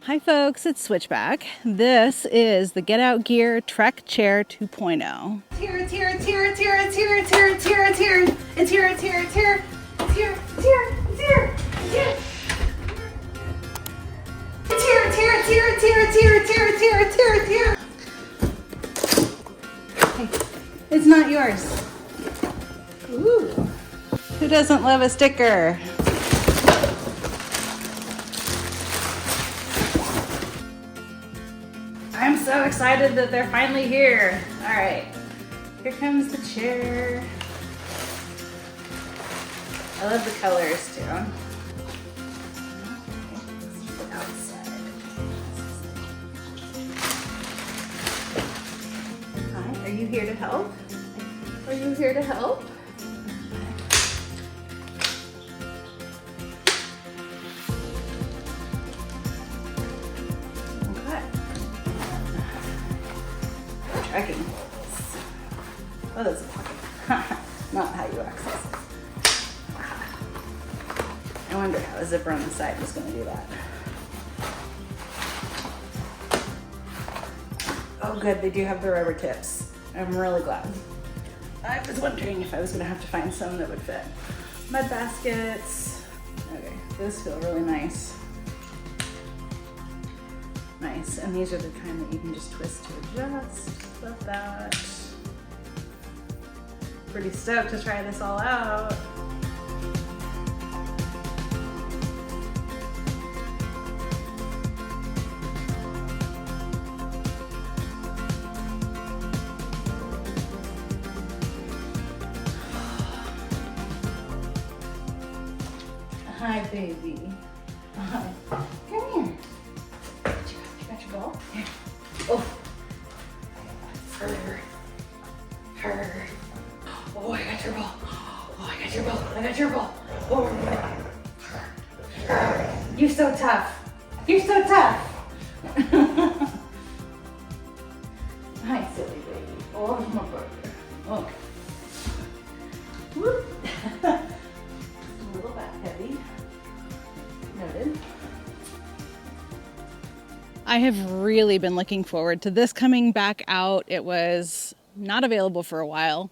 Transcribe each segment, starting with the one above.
Hi folks, it's Switchback. This is the Get Out Gear Trek Chair 2.0. It's here, it's here, it's here, it's here, it's here, it's here, it's here, it's here, it's here, it's here, it's here, it's here, it's here, it's here, it's here. It's here, it's here, it's here, it's here, it's here, it's here, it's here, it's here, it's here. Hey, it's not yours. Ooh. Who doesn't love a sticker? I'm so excited that they're finally here. All right, here comes the chair. I love the colors too. Outside. Hi, are you here to help? Are you here to help? Tracking. Oh, there's a pocket. Not how you access it. I wonder how a zipper on the side was going to do that. Oh good, they do have the rubber tips. I'm really glad. I was wondering if I was going to have to find some that would fit. Mud baskets. Okay, those feel really nice. Nice, and these are the kind that you can just twist to adjust. Love that. Pretty stoked to try this all out. Hi, baby. Hi. Come here. Got your ball? Here. Oh. Her. Oh, I got your ball. Oh, I got your ball. I got your ball. Oh. You're so tough. You're so tough. Hi, silly baby. Oh, my brother. Oh. Whoop. A little back heavy. Noted. I have really been looking forward to this coming back out. It was not available for a while,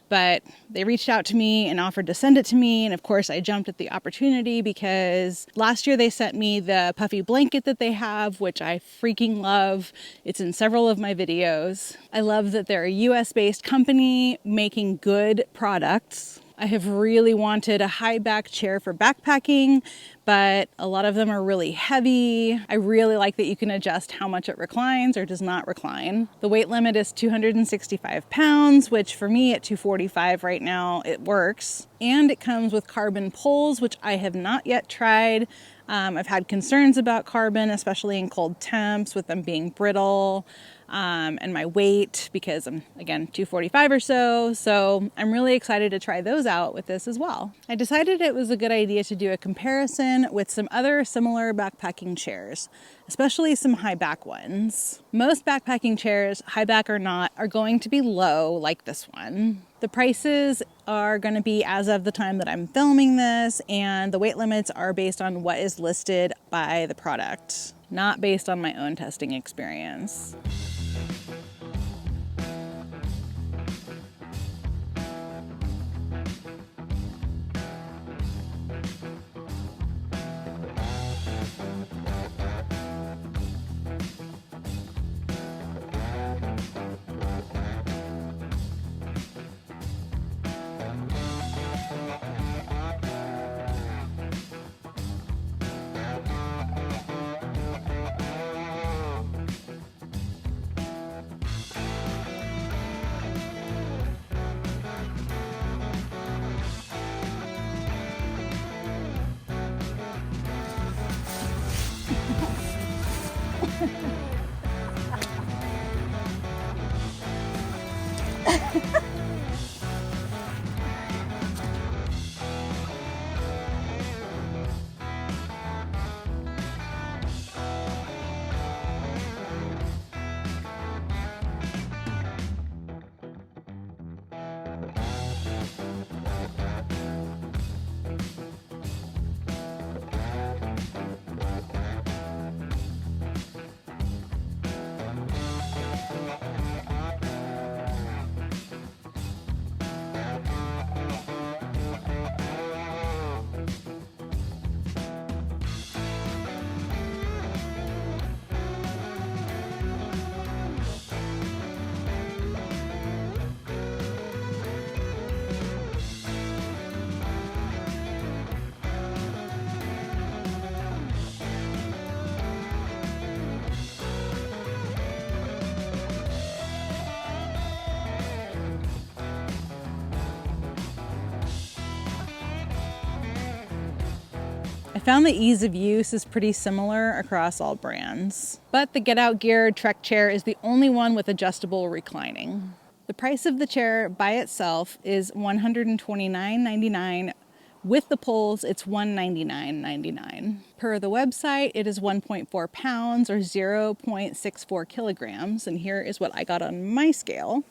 but they reached out to me and offered to send it to me. And of course I jumped at the opportunity because last year they sent me the puffy blanket that they have, which I freaking love. It's in several of my videos. I love that they're a US-based company making good products. I have really wanted a high back chair for backpacking, but a lot of them are really heavy. I really like that you can adjust how much it reclines or does not recline. The weight limit is 265 pounds, which for me at 245 right now, it works. And it comes with carbon poles, which I have not yet tried. I've had concerns about carbon, especially in cold temps, with them being brittle. And my weight, because I'm, again, 245 or so. So I'm really excited to try those out with this as well. I decided it was a good idea to do a comparison with some other similar backpacking chairs, especially some high back ones. Most backpacking chairs, high back or not, are going to be low like this one. The prices are going to be as of the time that I'm filming this, and the weight limits are based on what is listed by the product, not based on my own testing experience. I found the ease of use is pretty similar across all brands, but the Get Out Gear Trek chair is the only one with adjustable reclining. The price of the chair by itself is $129.99. With the poles, it's $199.99. Per the website, it is 1.4 pounds or 0.64 kilograms, and here is what I got on my scale.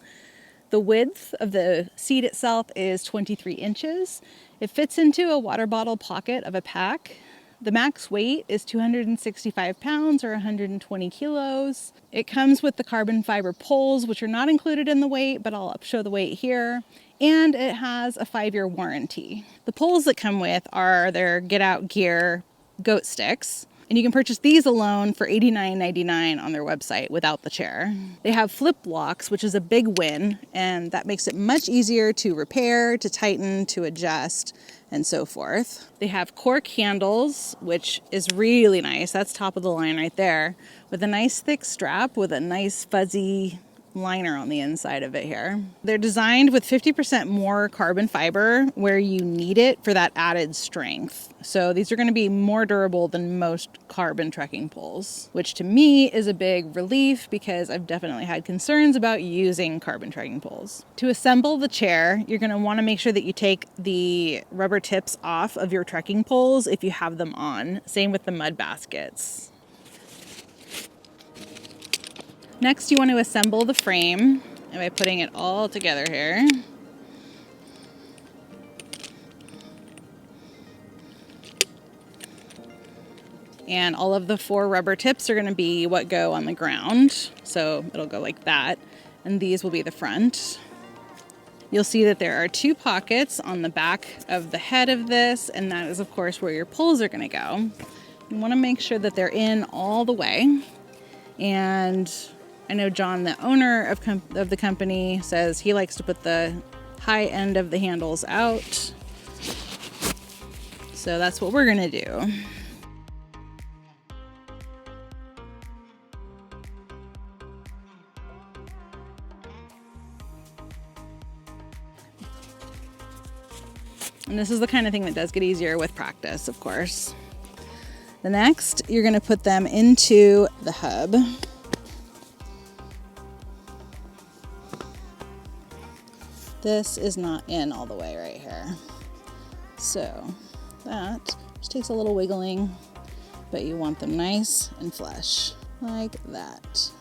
The width of the seat itself is 23 inches. It fits into a water bottle pocket of a pack. The max weight is 265 pounds or 120 kilos. It comes with the carbon fiber poles, which are not included in the weight, but I'll show the weight here. And it has a 5-year warranty. The poles that come with are their Get Out Gear GOAT Stix. And you can purchase these alone for $89.99 on their website without the chair. They have flip locks, which is a big win, and that makes it much easier to repair, to tighten, to adjust, and so forth. They have cork handles, which is really nice. That's top of the line right there, with a nice thick strap with a nice fuzzy liner on the inside of it here. They're designed with 50% more carbon fiber where you need it for that added strength. So these are going to be more durable than most carbon trekking poles, which to me is a big relief because I've definitely had concerns about using carbon trekking poles. To assemble the chair, you're going to want to make sure that you take the rubber tips off of your trekking poles if you have them on. Same with the mud baskets. Next, you want to assemble the frame by putting it all together here. And all of the 4 rubber tips are going to be what go on the ground. So it'll go like that. And these will be the front. You'll see that there are 2 pockets on the back of the head of this. And that is, of course, where your poles are going to go. You want to make sure that they're in all the way. And I know John, the owner of the company, says he likes to put the high end of the handles out. So that's what we're gonna do. And this is the kind of thing that does get easier with practice, of course. The next, you're gonna put them into the hub. This is not in all the way right here. So that just takes a little wiggling, but you want them nice and flush, like that.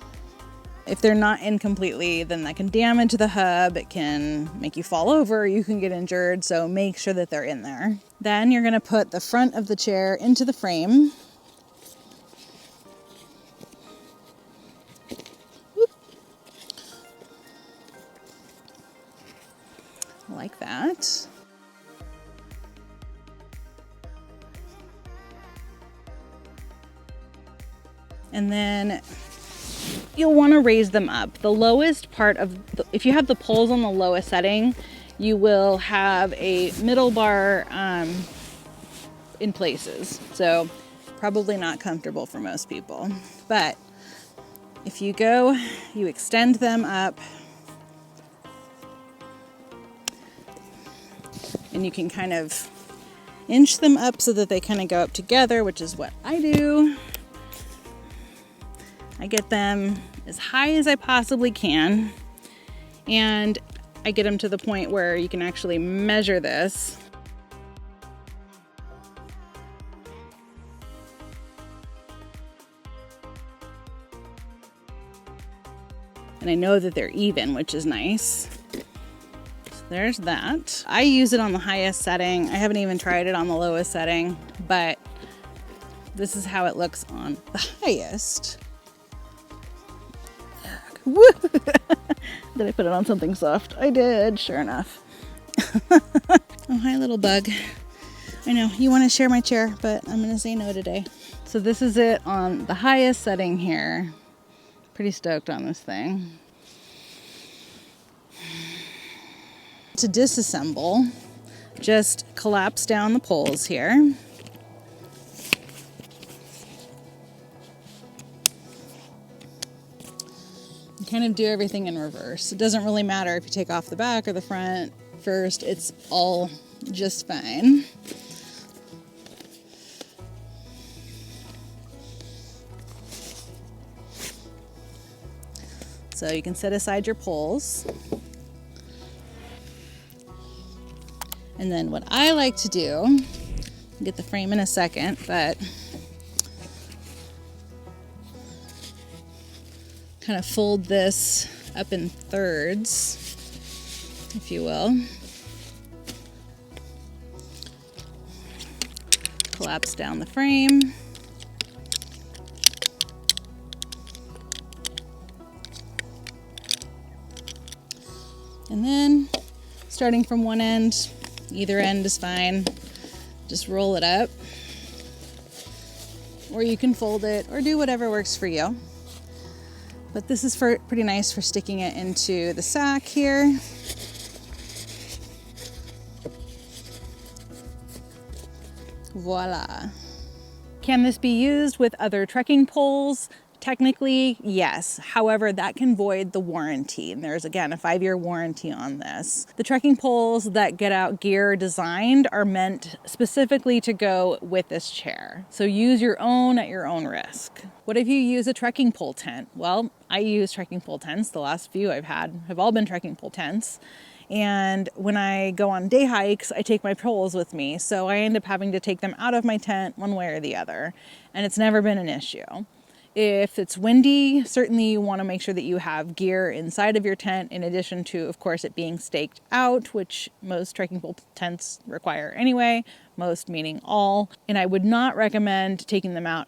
If they're not in completely, then that can damage the hub. It can make you fall over, you can get injured, so make sure that they're in there. Then you're gonna put the front of the chair into the frame. Like that. And then you'll want to raise them up. The lowest part of, if you have the poles on the lowest setting, you will have a middle bar in places. So probably not comfortable for most people. But if you go, you extend them up, and you can kind of inch them up so that they kind of go up together, which is what I do. I get them as high as I possibly can, and I get them to the point where you can actually measure this. And I know that they're even, which is nice. There's that. I use it on the highest setting. I haven't even tried it on the lowest setting, but this is how it looks on the highest. Woo! Did I put it on something soft? I did, sure enough. Oh, hi, little bug. I know, you want to share my chair, but I'm going to say no today. So this is it on the highest setting here. Pretty stoked on this thing. To disassemble, just collapse down the poles here. You kind of do everything in reverse. It doesn't really matter if you take off the back or the front first, it's all just fine. So you can set aside your poles. And then what I like to do, I'll get the frame in a second, but kind of fold this up in thirds, if you will. Collapse down the frame. And then, starting from one end, either end is fine, just roll it up. Or you can fold it, or do whatever works for you. But this is pretty nice for sticking it into the sack here. Voila. Can this be used with other trekking poles? Technically, yes. However, that can void the warranty. And there's, again, a 5-year warranty on this. The trekking poles that Get Out Gear designed are meant specifically to go with this chair. So use your own at your own risk. What if you use a trekking pole tent? Well, I use trekking pole tents. The last few I've had have all been trekking pole tents. And when I go on day hikes, I take my poles with me. So I end up having to take them out of my tent one way or the other. And it's never been an issue. If it's windy, certainly you want to make sure that you have gear inside of your tent, in addition to, of course, it being staked out, which most trekking pole tents require anyway, most meaning all. And I would not recommend taking them out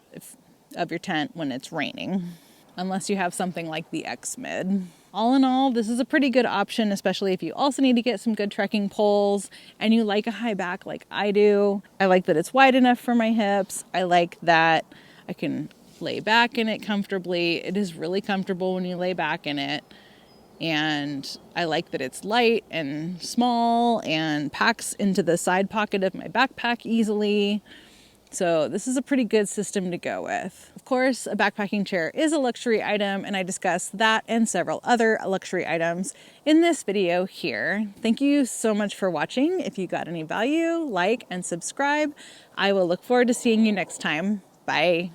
of your tent when it's raining, unless you have something like the X-Mid. All in all, this is a pretty good option, especially if you also need to get some good trekking poles and you like a high back like I do. I like that it's wide enough for my hips. I like that I can lay back in it comfortably. It is really comfortable when you lay back in it. And I like that it's light and small and packs into the side pocket of my backpack easily. So this is a pretty good system to go with. Of course, a backpacking chair is a luxury item, and I discuss that and several other luxury items in this video here. Thank you so much for watching. If you got any value, like and subscribe. I will look forward to seeing you next time. Bye.